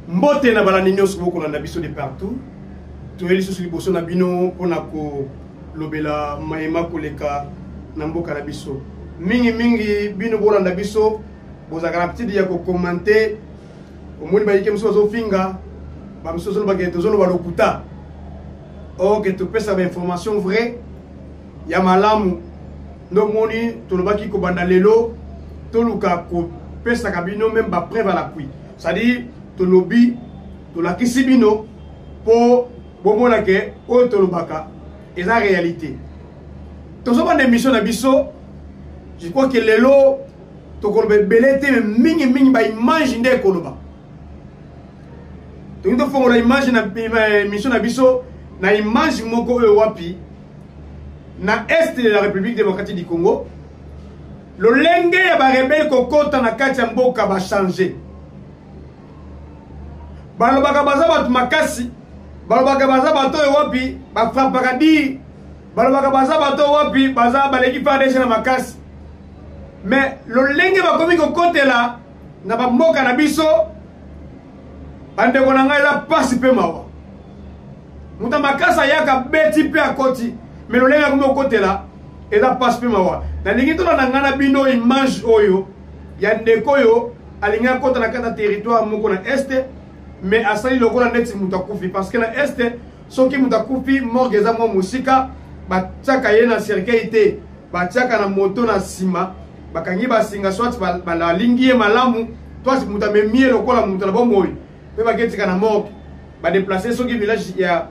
Mbote na balani nyonso boko na biso de partout. Toyeli so liboso na bino pona ko lobela maema koleka na mboka na biso. Mingi bino bolanda biso bozaka na petit ya ko commenter omoni ba yike mso zo finga ba mso zo ba geto zo ba lokuta. O que tu pesa ba information vraie ya malamu no moni to lobaki ko banda lelo to luka ko pesa kabino même ba preuve à l'appui. C'est-à-dire to lobi to la kisibino po bomona ke o to lobaka et la réalité. To so bande mission na biso, je crois que lelo to ko belete mingi ba image nde ko loba. To ndo fongo la image na mission na biso na image moko e wapi na est de la République démocratique du Congo. Le lenge ya ba rebelle ko kota na kati ya mboka ba changer. Balobaka baza batu makasi, balobaka baza bato wapi ba frappaka di, balobaka baza bato wapi baza baleki FARDC na makasi. Mais le lenge ba komi ko kotela na ba mboka na biso bande ko na ngai la pasi pe mawa. Muta makasa yaka beti pe akoti, mais le lenge ko kotela et la pasi pe mawa. Na lingi to na ngana bino image oyo ya ndeko yo alinga kota na kata territoire moko na este. Mais à ça il lokola neti mutakufi parce que na este soki mutakufi morgue za mo musika ba tsaka yena cercueil ba tsaka na moto na sima bakangi ba singa soit ba la lingi malamu toi mutamemie lokola mutala bo moyi pe ba ketika na morgue ba déplacer soki village ya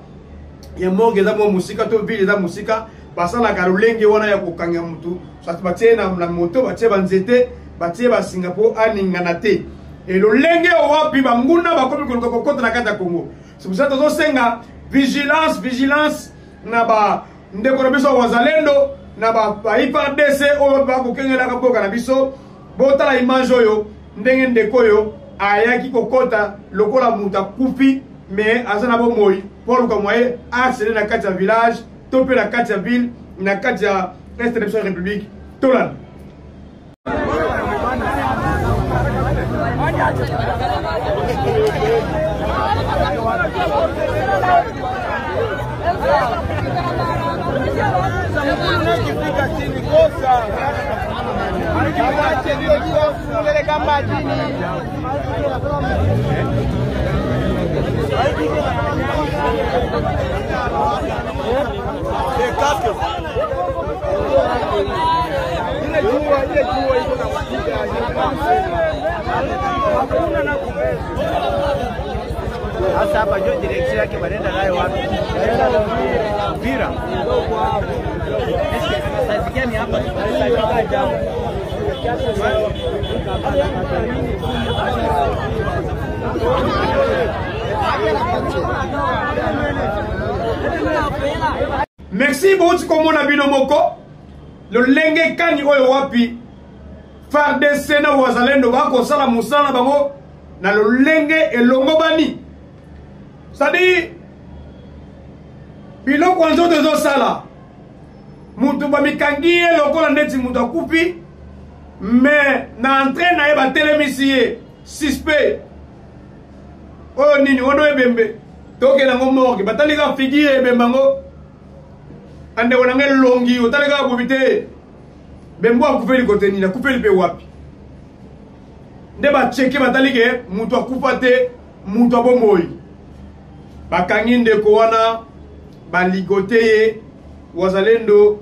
morgue za mo musika to ville za musika basala karulenge wana ya kokanga mutu soit ba tsena na moto ba tse ba nzete ba tse ba Singapour aningana te. Et le lenge wapi banguna bakomi kokota na kata Congo. C'est pour ça que nous senga vigilance na ba ndeko na biso wazalendo na ba FARDC o ba kokengela ka boka na biso bota la image oyo ndenge ndeko yo ayaki kokota lokola muta kufi mais azana bo moyi pour ko moye accéder na kati ya village topé na kati ya ville na kati ya est de la République Tolan. Hasa hapa ndio direction yake wanaenda nayo wapi? Mpira. Sasa gani hapa? Merci beaucoup comme on a bino moko. Le lenge kani oyo wapi FARDC na wazalendo bako sala musala bango na le lenge elongo bani. C'est-à-dire biloko nzo de sala mutu bamikangie lokola ndeti mutu akupi mais na entraîne na eba telemisier suspect oyo nini ono ebembe toke na ngomorgue batalika figure ebemba ngo ande wona ngel longi otalika bobite bembo akufeli kote nini akufeli pe wapi nde ba cheke batalike mutu akufa te mutu abomoyi bakangi ndeko wana baligote wazalendo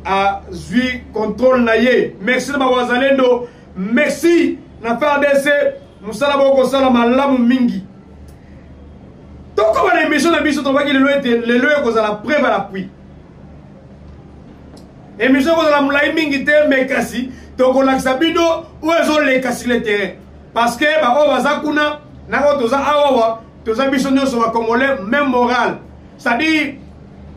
a zui contrôle na ye. Merci na wazalendo, merci na FARDC musala boko sala malamu mingi. Toko ba émission na biso to baki le loye ko za la preuve à l'appui. Émission ko za la mulai mingi te mekasi toko laksa bido ou ezo le kasi le terrain parce que ba o bazakuna na ko to za awawa toza biso nyonso ba congolais même moral. C'est-à-dire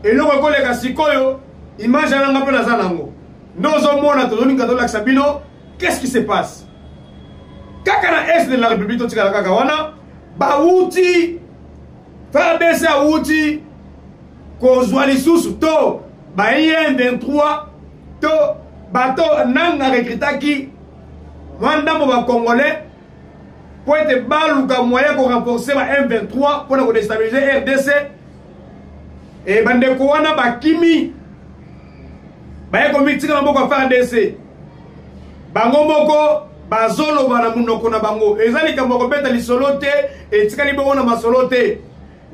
eloko koleka sikoyo image na nga pe na zanango. Nozo mona tozoni ngado la sabino, qu'est-ce qui se passe? Kaka na est de la République to tika kaka wana ba uti FARDC a uti ko zwali susu to ba IM23 to bato nanga recrutaki wanda mo ba congolais pour être baluka moyen pour renforcer ma M23 pour déstabiliser RDC et bandeko wana bakimi baye komitika na boko fa RDC bango moko bazolo bana munoko na bango ezali ka moko beta lisolo te etikali bongo na masolo te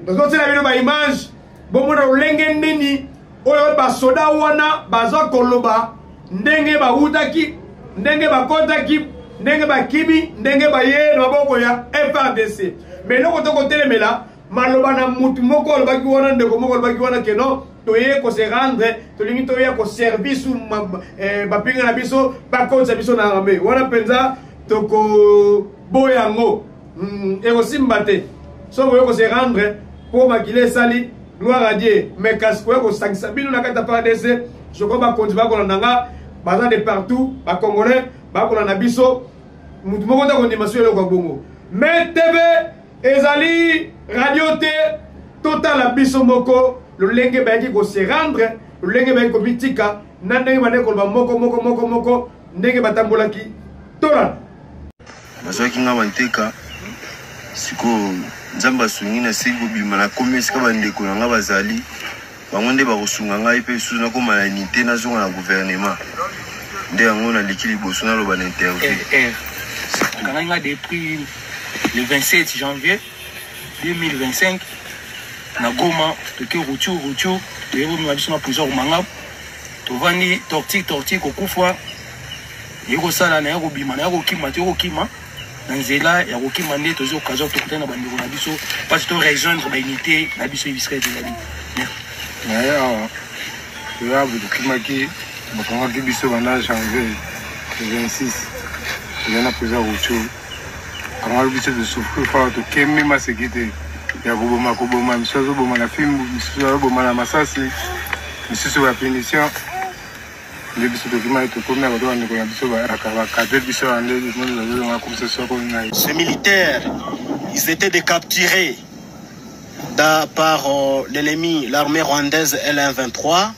ndozo na bino ba image bongo na ulenge ndeni oyo basoda wana bazwa koloba ndenge ba utaki ndenge bakotaki ndenge bakimi ndenge baye na maboko ya FARDC mais loko to kotelemela maloba na mutu moko olobaki wana ndeko moko olobaki wana keno toye ko se rendre tolingi toye ko service bapinga na biso bakonza biso na armée wana penza toko boyango ekosimba te so boye ko se rendre pour makile sali gloire à Dieu mais kasko ko sangisa bino na kata FARDC je crois ba konzi ba kolanda nga baza de partout ba congolais ba kolanda biso mutu moko ta kondimation le kwa bongo mais TV ezali radio te total la biso moko le lenge ba ki ko se rendre le lenge ba ko bitika na ndenge ba ko ba moko ndenge batambolaki tola bazwaki nga banteka siko nzamba sungi na sigo bima na komesika bandeko na nga bazali bango nde bakosunga ngai mpe susu nakoma na unité nazonga na gouvernement nde yango naleki liboso naloba na interview nga depuis le 27 janvier 2025 na Goma toke Ruchuru toyebo mi biso na plusieurs manga tovandi tortique kokufwa yeko sala na yeko bima na yeko kima na nzela ya kokima nde tozo occasion tokutana na bandeko na biso parce que to rejoindre ba unité na biso bisika ezali ya bukimaki bakongaki biso banda janvier 26 yana peza Ruchuru kama biso de souffrir fa to kemi masekite ya kuboma misozo boma na fimbu misozo boma na masasi misozo ya punition le biso document to komna ba doane ko ya biso ba akaba cadre biso ande nous avons comme ça soit comme ces militaires ils étaient décapturés par l'ennemi l'armée rwandaise L123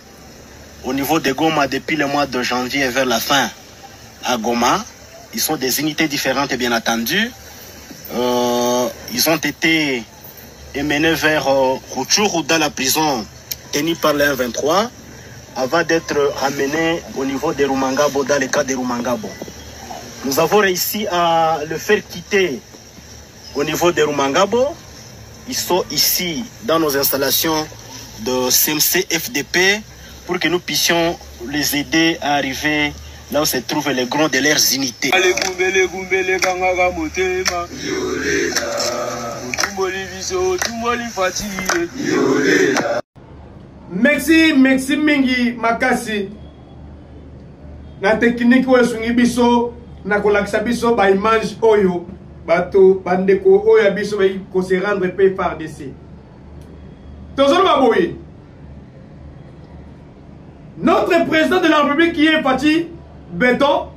au niveau de Goma depuis le mois de janvier vers la fin à Goma. Ils sont des unités différentes bien entendu. Ils ont été menés vers Ruchuru dans la prison tenue par le 23 avant d'être ramenés au niveau de Rumangabo, dans le cas de Rumangabo. Nous avons réussi à le faire quitter au niveau de Rumangabo. Ils sont ici dans nos installations de CMC FDP pour que nous puissions les aider à arriver là où se trouvent les grands de leurs unités. Merci mingi makasi na technique oyo sungi biso na kolakisa biso ba image oyo bato bandeko oyo biso ba ko se rendre pe FARDC. Tozolo baboye. Notre président de la République qui est parti Béton,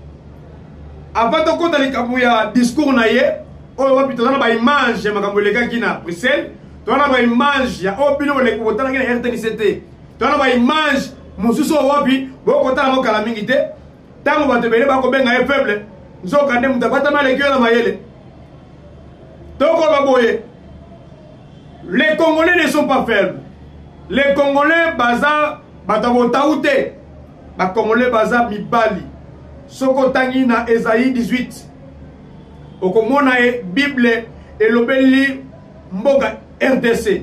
avant de compter les kabouya discours naïe, on va plutôt dans la image, ma kabouya qui na Bruxelles, dans la image, il y a aucune les contents qui na RTNCT, dans la image, mon sous wapi, bon content la calamité, tant on va te bénir, va combien est faible, nous avons quand même pas mal les gueules à maïle. Donc on va boyer. Les Congolais ne sont pas faibles. Les Congolais, baza, batabotaouté, les Congolais, baza, mibali. Soko tangi na Esaïe 18 okomona e Bible elobeli mboka RDC.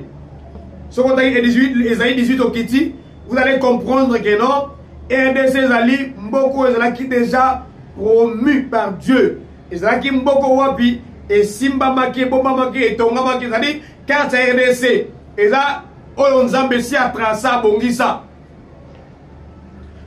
Soko tangi Esaïe 18 okiti, vous allez comprendre que non, RDC zali mboko ezalaki déjà promu par Dieu. Ezalaki mboko wapi et simba maki bomba maki et tonga maki zali carte RDC. Eza oyo nzambe si atrasa bongisa.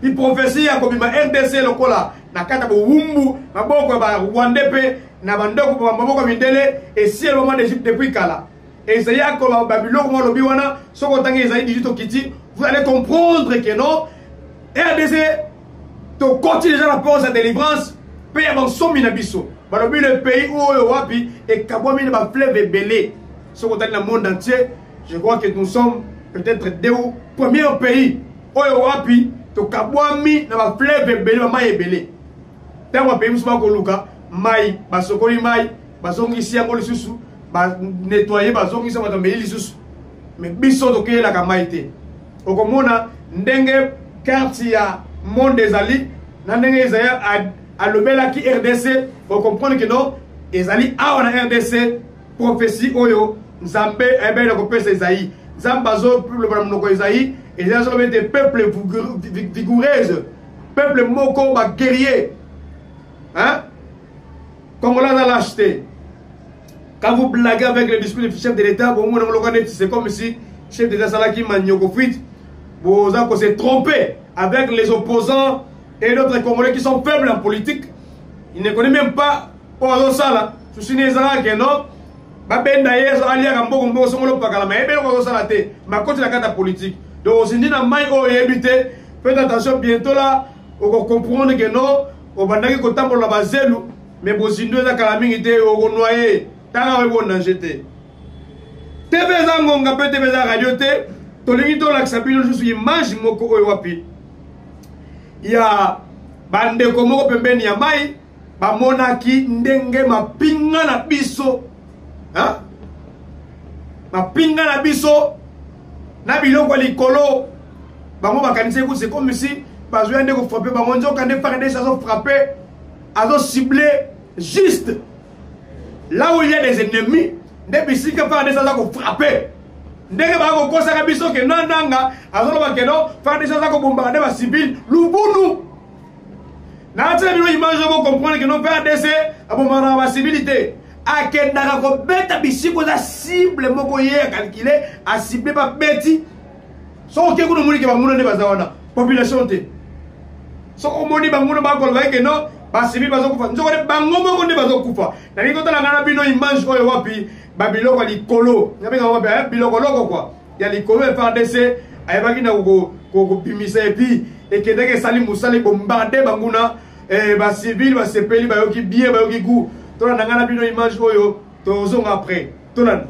Il prophétie ya kobima RDC lokola na kata bo wumbu maboko ba Rwanda pe na bandoko ba maboko mindele et si le moment d'Égypte depuis kala et c'est ya ko Babylone mo lobi wana soko tangi Esaïe 18 kiti vous allez comprendre que non RDC to continue déjà la pause de délivrance pe avant son minabiso ba lobi le pays où wapi et kabwami ba fleuve belé soko tangi le monde entier. Je crois que nous sommes peut-être deux premiers pays où wapi to kabwami na ba fleuve belé ba mai belé. Tango pays musuba ko luka mai basokoli mai bazongisi yango lisusu ba nettoyer bazongisa bato mbeli lisusu mais biso tokeyela kamai te okomona ndenge carte ya monde ezali na ndenge ezaya alobelaki RDC okomprendre que non ezali awa na RDC prophétie oyo nzambe ebele kopesa Esaïe nzambe azoloba monoko Esaïe ezali azoloba des peuples vigoureux peuple moko ba guerrier hein Congolais dans l'acheter. Quand vous blaguez avec le discours du chef de l'État, c'est comme si le chef d'État Salaki Maniokofit, vous se trompé avec les opposants et d'autres Congolais qui sont faibles en politique. Ils ne connaissent même pas Sala. Je suis né que non. Babendaïs, Alia Rambo, Mbo, Somolo Pakalama, et bien Salate, ma côté la carte politique. Donc, on s'est dit dans Maï, oh, éviter, faites attention bientôt là, on va comprendre que non, on va dire que le temps pour la base. Mais si nous avons calamité, on va noyer. Tant que vous n'en jetez. TV Zangonga peut TV Radio T. Tolingito l'axabino juste image moko oiwapi. Il y a bande komoko pembeni ya mai. Ba monaki ndenge mapinga na biso. Hein? Mapinga na biso. Na biloko likolo. Ba mo bakanise ku c'est comme si bazouya ndeko frapper ba monjo kande faire des choses frapper. Azo ciblé juste là où il y a des ennemis, des bicycles faire des choses à frapper. Dès que vous avez un biso que non, nanga, faire des choses à bombarder les civils, l'ouboulou. Dans cette image, vous comprenez que nous faisons des essais à bombarder la civilité. À quel moment vous avez un bicycle à cible, vous avez calculé, à cibler par bêtis. Sans que vous ne mouriez pas, vous n'avez pas la population. Sans que vous ne mouriez que non. Basibi bazokufa nzokole bango moko nde bazokufa na likota la ngana bino image oyo wapi babilo kwa likolo ngabenga wapi biloko loko kwa ya likolo FARDC ayebaki na ko bimisa epi ekendeke sali musali bombarder banguna ba civil ba sepeli bayoki bien bayoki gu tona na ngana bino image oyo tozonga après tona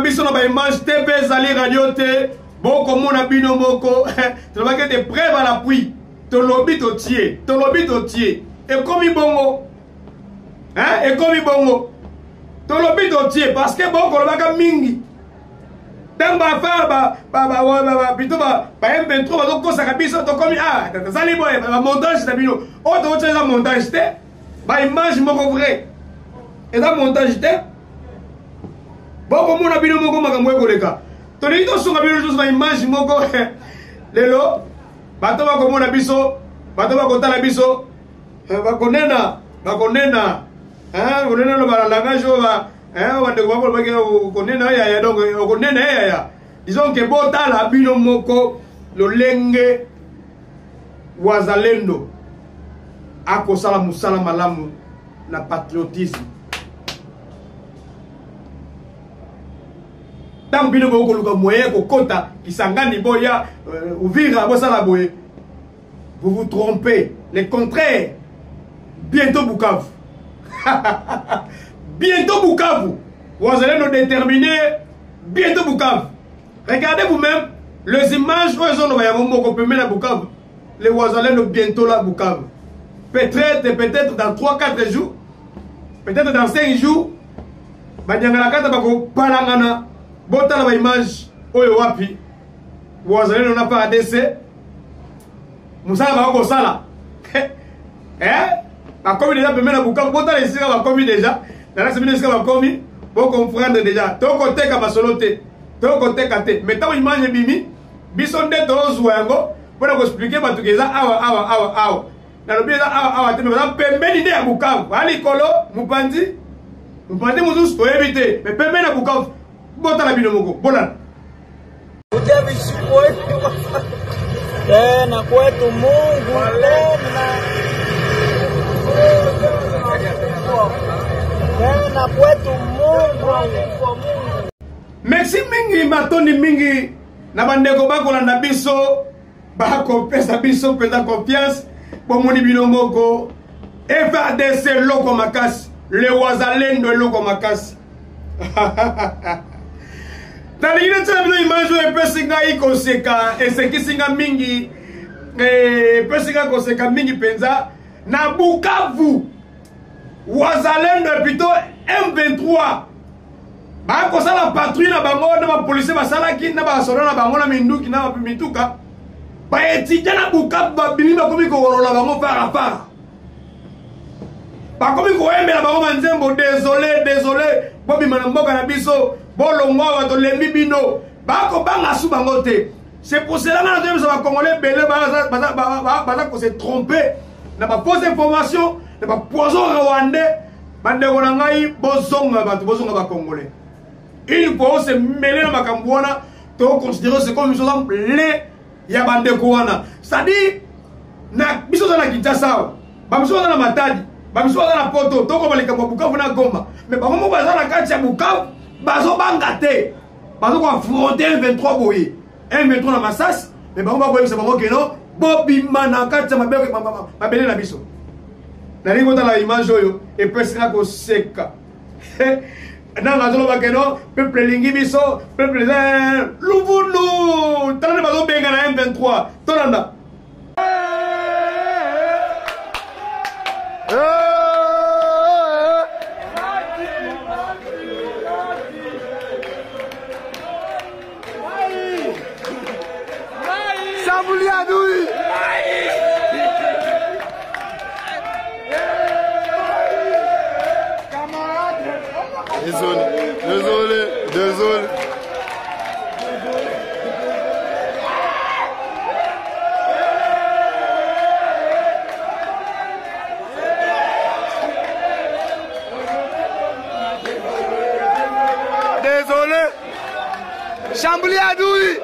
biso na ba image TV Zali Radio T boko mona bino moko to ba des preuves à l'appui to lobi to tie et comme bongo hein et comme bongo to lobi to tie parce que boko lo baka mingi tant ba faire ba bito ba M23 ba ko kosa kabisa to comme Zali boy ba montage na bino o to tshela montage te ba image moko vrai et da montage te boko mona bino moko makambo ekoleka toli to sunga bino juste ba image moko lelo bato ba komona biso bato ba kotala biso ba konena konena lo ba langage ba ba de ko ba ke konena ya donc konena ya disons que botala bino moko lo lenge wazalendo akosala musala malamu na patriotisme. Tant que vous avez moyen de kota Kisangani boya Uvira bosala boye, vous vous trompez. Le contraire. Bientôt Bukavu. Bientôt Bukavu. Vous allez nous déterminer. Bientôt Bukavu. Regardez vous-même les images où ils ont à Bukavu. Les Ouazalais bientôt là Bukavu. Peut-être dans 3-4 jours. Peut-être dans 5 jours. Banyangala bako palangana. Botala ba image oyo wapi wazalendo na pa ADC musala ba ko sala ba komi déjà pemena Bukavu botala isika ba komi déjà na la semaine isika ba komi bo comprendre déjà to ko teka basolote to ko teka te mais ta image bimi bisonde to zwa yango pona ko expliquer ba tukeza awa na lobeza awa te mais pembeni de Bukavu ali kolo mupandi muzusu to éviter mais pembeni na Bukavu bota la bino moko bolan tena kwetu Mungu tena kwetu Mungu. Merci mingi matoni mingi na bandeko bakolanda biso bakopesa biso pesa confiance bomoni bilongoko FARDC loko makasi le wazalendo loko makasi. Taligina tsana bino image e pesinga ikoseka esekisinga mingi pesinga koseka mingi penza na Bukavu wazalendo plutôt M23 ba ko sala patrouille na bango na ba police ba sala ki na ba solo na bango na minduki na ba mituka ba etika na Bukavu ba bimi ba komi ko worola bango para para ba komi ko embe na bango manzembo désolé bobi manamboka na biso bolongo ba to lembi bino ba ko banga su bango te. C'est pour cela que nous avons congolais belé ba ko se tromper na ba fausse information na ba poison rwandais bande ko ngai bozonga ba congolais. Il faut se mêler dans makambo wana to considérer ce comme une chose les ya bande ko wana. C'est-à-dire na biso za na Kinshasa ba biso za na Matadi ba biso za na Poto to ko balika Bukavu na Goma mais ba mo ba za na kati ya Bukavu bazo banga te bazo ko affronter 23 boye 1-23 na Masas mais ba mo ba ko yebisa bango ke no bobi mana kati ya mabele na biso na lingo ta la image oyo e pesika ko seka nanga zolo bakeno peuple lingi biso peuple luvulu tane bazo benga na M23 tolanda Désolé. Chambly Adoui.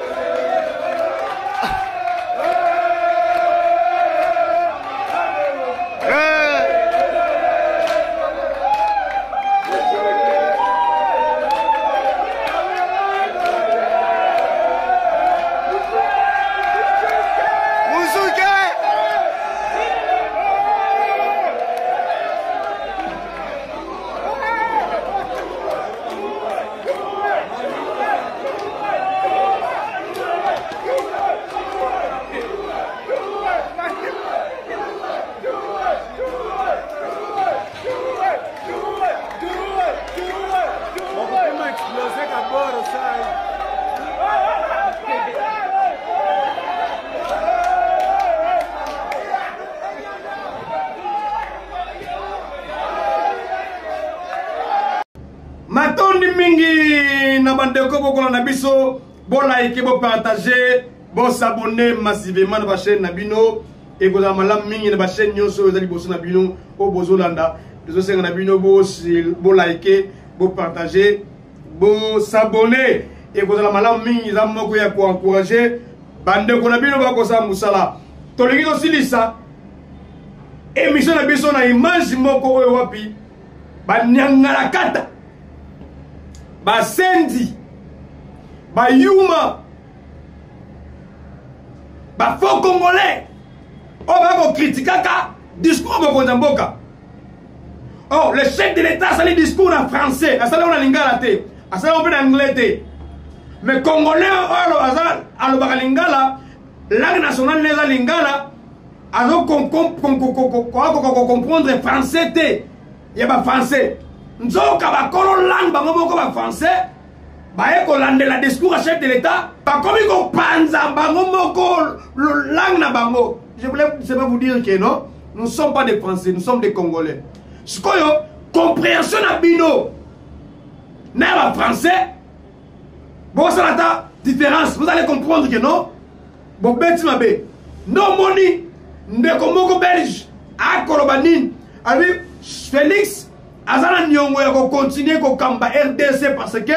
Matondi mingi na bandeko bokola na biso bo like bo partager bo s'abonner massivement na ba chaîne na bino et ko za malam mingi na ba chaîne nyonso ezali boso na bino o bozolanda dezo senga na bino bo like bo partager bo s'abonner et ko za malam mingi za moko ya ko encourager bandeko na bino ba ko sa musala to lingi ko silisa émission na biso na image moko oyo wapi ba nyangala kata ba sendi ba yuma ba faux congolais o ba ko critiquer discours ba konza mboka. Oh, le chef de l'état ça les discours en français ça on a lingala te ça on peut en anglais te mais congolais alo azal alo ba lingala langue nationale les lingala azo comprendre français te ya ba français nzoka bakolo langue bango moko ba français baye ko landela discours à chef de l'état bakomi ko panza bango moko langue na bango. Je voulais vous dire que non, nous ne sommes pas des Français, nous sommes des Congolais. Ce que compréhension na bino na ba français bon ça la différence vous allez comprendre que non bon beti mabe no moni ndeko moko belge a kolobanine avec Félix azana nyongo ya ko continuer ko kamba RDC parce que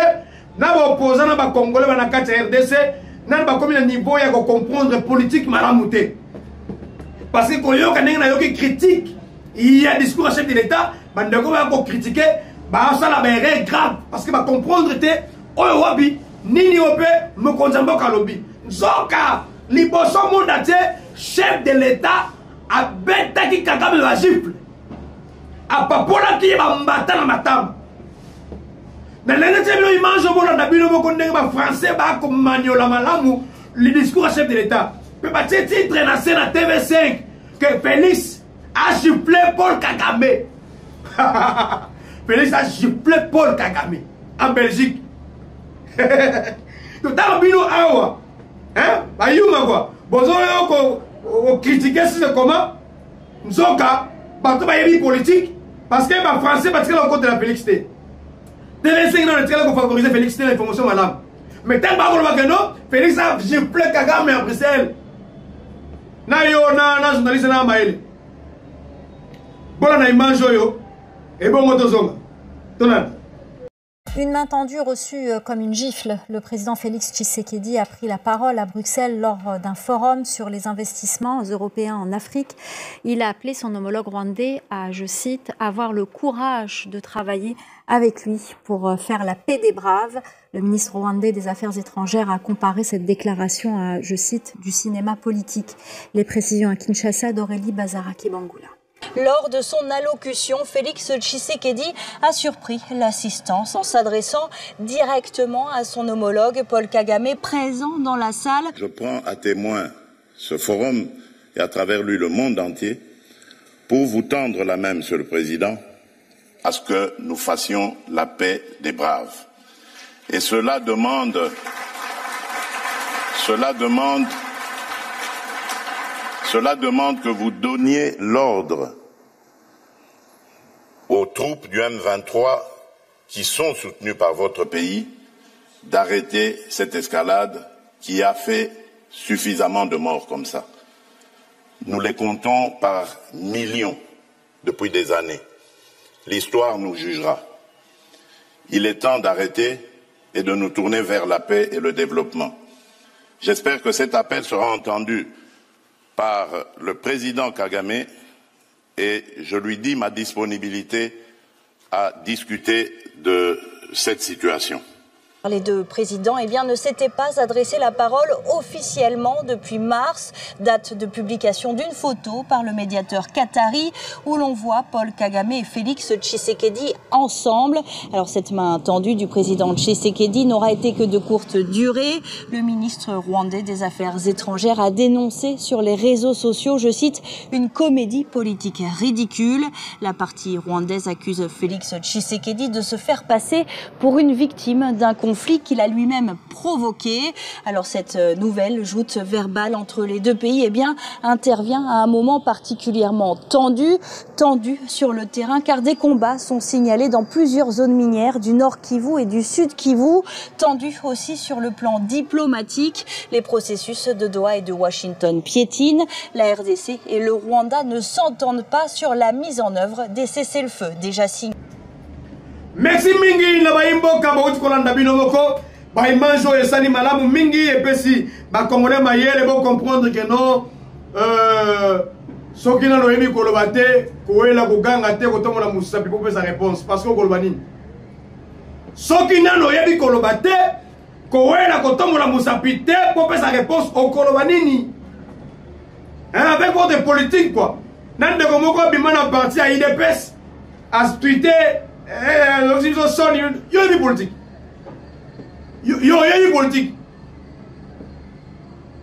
na ba opposant na ba congolais ba na kati RDC nan ba comme le niveau ya ko comprendre politique malamuté parce que koyo ka ndenge na yo ki critique il y a discours à chef de l'état bandeko ba ko critiquer ba ça la erreur grave parce que ba comprendre te oyo wabi nini ope me konzambo kalobi zoka liboso monde te chef de l'état a beta ki Kagame la gifle a papola ki ba mbata na matama na lene te bilo image bona na bino moko ndenge ba français ba ko maniola malamu le discours à chef de l'état peut pas titre na scène à TV5 que Félix a giflé Paul Kagame. Félix a giflé Paul Kagame en Belgique. Tout à l'heure, awa. Hein? Bah, yuma quoi. Bozo yo critiquer c'est comment? Nzoka, bato ba yebi politique parce que ba français parce que la côté de la Félix T. TV5 non est pour favoriser Félix T l'information madame. Mais tel ba ko non, Félix a giflé Kagame en Bruxelles. Na yo na journaliste na maile. Bona na image yo et bon motozonga. Tonal. Une main tendue reçue comme une gifle. Le président Félix Tshisekedi a pris la parole à Bruxelles lors d'un forum sur les investissements européens en Afrique. Il a appelé son homologue rwandais à, je cite, avoir le courage de travailler avec lui pour faire la paix des braves. Le ministre rwandais des Affaires étrangères a comparé cette déclaration à, je cite, du cinéma politique. Les précisions à Kinshasa d'Aurélie Bazaraki-Bangula. Lors de son allocution, Félix Tshisekedi a surpris l'assistance en s'adressant directement à son homologue Paul Kagame, présent dans la salle. Je prends à témoin ce forum et à travers lui le monde entier pour vous tendre la main, Monsieur le Président, à ce que nous fassions la paix des braves. Et cela demande que vous donniez l'ordre aux troupes du M23 qui sont soutenues par votre pays d'arrêter cette escalade qui a fait suffisamment de morts comme ça. Nous les comptons par millions depuis des années. L'histoire nous jugera. Il est temps d'arrêter et de nous tourner vers la paix et le développement. J'espère que cet appel sera entendu par le président Kagame et je lui dis ma disponibilité à discuter de cette situation. Les deux présidents ne s'étaient pas adressé la parole officiellement depuis mars, date de publication d'une photo par le médiateur qatari où l'on voit Paul Kagame et Félix Tshisekedi ensemble. Alors cette main tendue du président Tshisekedi n'aura été que de courte durée. Le ministre rwandais des Affaires étrangères a dénoncé sur les réseaux sociaux, je cite, une comédie politique ridicule. La partie rwandaise accuse Félix Tshisekedi de se faire passer pour une victime d'un conflit qu'il a lui-même provoqué. Alors cette nouvelle joute verbale entre les deux pays intervient à un moment particulièrement tendu sur le terrain car des combats sont signalés dans plusieurs zones minières du Nord Kivu et du Sud Kivu. Tendu aussi sur le plan diplomatique. Les processus de Doha et de Washington piétinent. La RDC et le Rwanda ne s'entendent pas sur la mise en œuvre des cessez-le-feu déjà signés. Merci mingi na baimbo ka bauti kolanda bino moko baimanjo esani malamu mingi epesi ba congolais mayele bo comprendre que non soki na loyebi koloba te koela koganga te kotombola musapi po pesa réponse parce que koloba nini soki na loyebi koloba te koela kotombola musapi te po pesa réponse o koloba nini avec votre politique quoi nande ko moko bimana parti à IDPS à tweeter yo politique. Yo politique.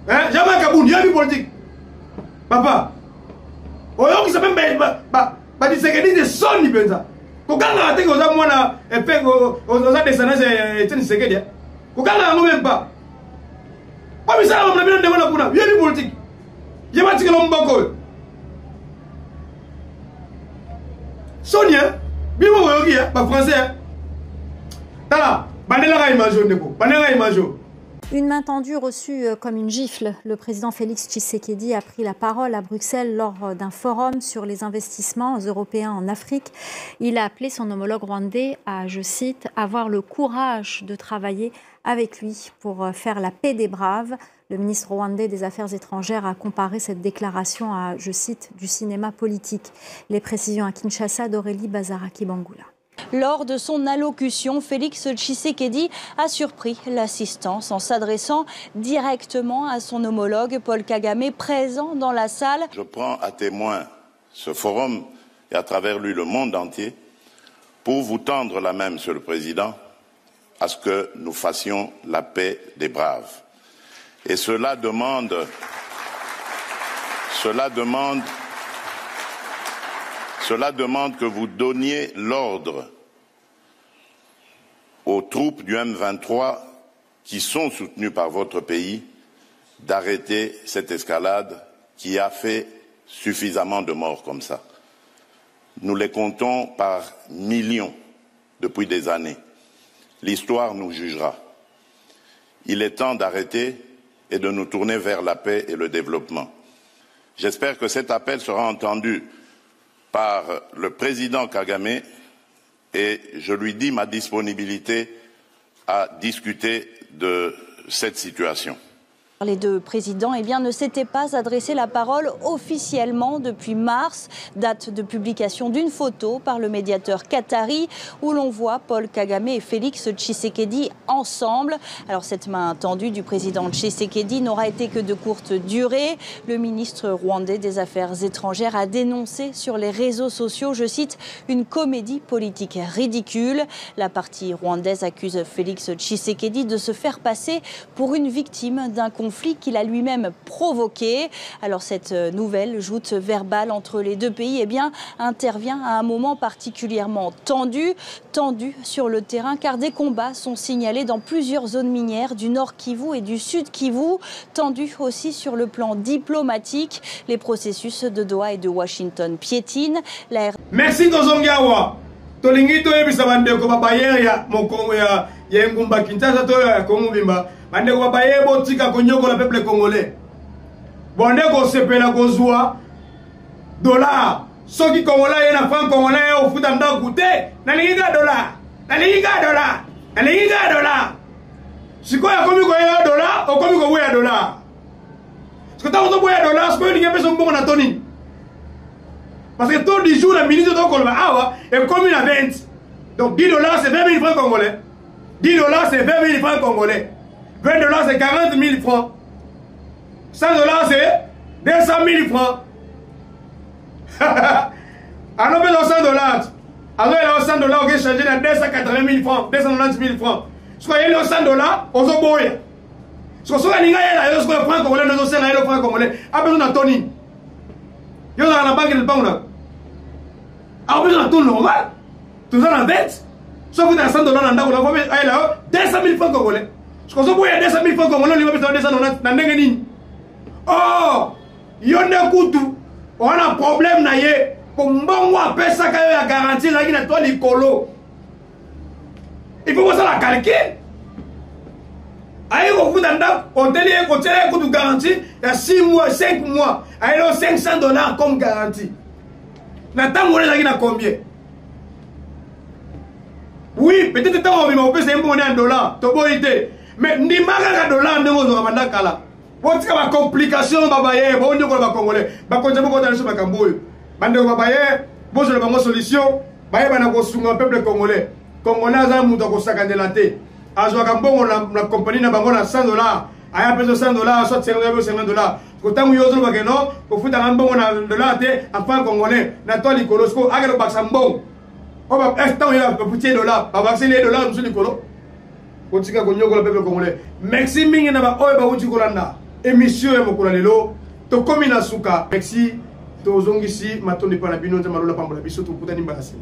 Hein? Jamais Kaboun, yo politique. Papa. Oyo qui s'appelle ba Tshisekedi de son ni benza. Kokanga ate ko za mwana epe ko za descendance Etienne Tshisekedi. Kokanga ngo même pas. Ba misala mna bino ndemana kuna. Yo politique. Ye ba tikelo mboko. Sonia Bimo woyogia ba français. Tala, banela image ndeko. Banela image. Une main tendue reçue comme une gifle. Le président Félix Tshisekedi a pris la parole à Bruxelles lors d'un forum sur les investissements européens en Afrique. Il a appelé son homologue rwandais à, je cite, avoir le courage de travailler avec lui pour faire la paix des braves. Le ministre rwandais des Affaires étrangères a comparé cette déclaration à, je cite, du cinéma politique. Les précisions à Kinshasa d'Aurélie Bazaraki-Bangula. Lors de son allocution, Félix Tshisekedi a surpris l'assistance en s'adressant directement à son homologue Paul Kagame, présent dans la salle. Je prends à témoin ce forum et à travers lui le monde entier pour vous tendre la main, Monsieur le Président, à ce que nous fassions la paix des braves. Et cela demande que vous donniez l'ordre aux troupes du M23 qui sont soutenues par votre pays d'arrêter cette escalade qui a fait suffisamment de morts comme ça. Nous les comptons par millions depuis des années. L'histoire nous jugera. Il est temps d'arrêter et de nous tourner vers la paix et le développement. J'espère que cet appel sera entendu par le président Kagame et je lui dis ma disponibilité à discuter de cette situation. Les deux présidents ne s'étaient pas adressé la parole officiellement depuis mars, date de publication d'une photo par le médiateur qatari où l'on voit Paul Kagame et Félix Tshisekedi ensemble. Alors cette main tendue du président Tshisekedi n'aura été que de courte durée. Le ministre rwandais des Affaires étrangères a dénoncé sur les réseaux sociaux, je cite, une comédie politique ridicule. La partie rwandaise accuse Félix Tshisekedi de se faire passer pour une victime d'un conflit qu'il a lui-même provoqué. Alors cette nouvelle joute verbale entre les deux pays intervient à un moment particulièrement tendu sur le terrain car des combats sont signalés dans plusieurs zones minières du Nord Kivu et du Sud Kivu, tendu aussi sur le plan diplomatique. Les processus de Doha et de Washington piétinent. Merci Tozongiawa. Tolingi toyebisa bandeko babayere ya mokongo ya ngumba Kinshasa to ya Kongo bimba. Bandeko babayere botika konyoko la peuple congolais. Bondeko sepela kozwa dollar. Soki congolais na franc congolais au futa ndaku te. Nalinga dollar. Sikoya komi ko ya dollar, o komi ko ya dollar. Sikoya to ya dollar, sikoya linga peso mbongo na toni. Parce que taux du jour, la ministre de Kolba est commun à 20. Donc 10 dollars, c'est 20 000 francs congolais. 10 dollars, c'est 20 000 francs congolais. 20 dollars, c'est 40 000 francs. 100 dollars, c'est 200 000 francs. Alors, on a 100 dollars. Alors, il y a 100 dollars, on a changé à 280 000 francs, 290 000 francs. Si il y a 100 dollars, on a boya. Si on a 100 francs congolais, on a 100 francs congolais. Après, on a Tony. Il y a la banque de Pangna. Alors, on a tout normal. Tout ça en dette. Sauf que 100 dollars, on a 200 000 francs congolais. Si on a 200 000 francs congolais, on a 200 dollars. Oh, il y a un coup. On a un problème. Pour mbongo appeler ça quand il y a garantie là qui n'a pas l'écolo. Il faut que ça la calquer. Aïe, on télé garantie, il y a 6 mois, 5 mois. Aïe, 500 dollars comme garantie. Nathan Moulin a combien? Oui, peut-être que on peut se monnaie en dollars. Mais ni maga dollars ne vous aura kala. Pour que la complication babaye, bon Dieu ko ba congolais. Ba ko jabu ko dans le bakamboyo. Bande ko babaye, bon je le bango solution. Baye bana ko sunga peuple congolais. Congolais za muto ko sakandela te. Azwa kambongo la compagnie na bango na 100 dollars. Aya peso 100 dollars, soit 50 dollars. Ko tangu yozo ba keno, ko futa kambongo na dollars te, afan congolais na to likolosko agero baksa mbongo. On va instant il y a petit dollar, ba bakse les dollars sur likolo. Ko tika ko nyoko le peuple congolais. Merci mingi na ba oyo ba uti kolanda. Émission ya mokolo lelo to komi na suka. Merci to zongisi matondi pa na bino nzamalo la pambola biso to kutani mbasi.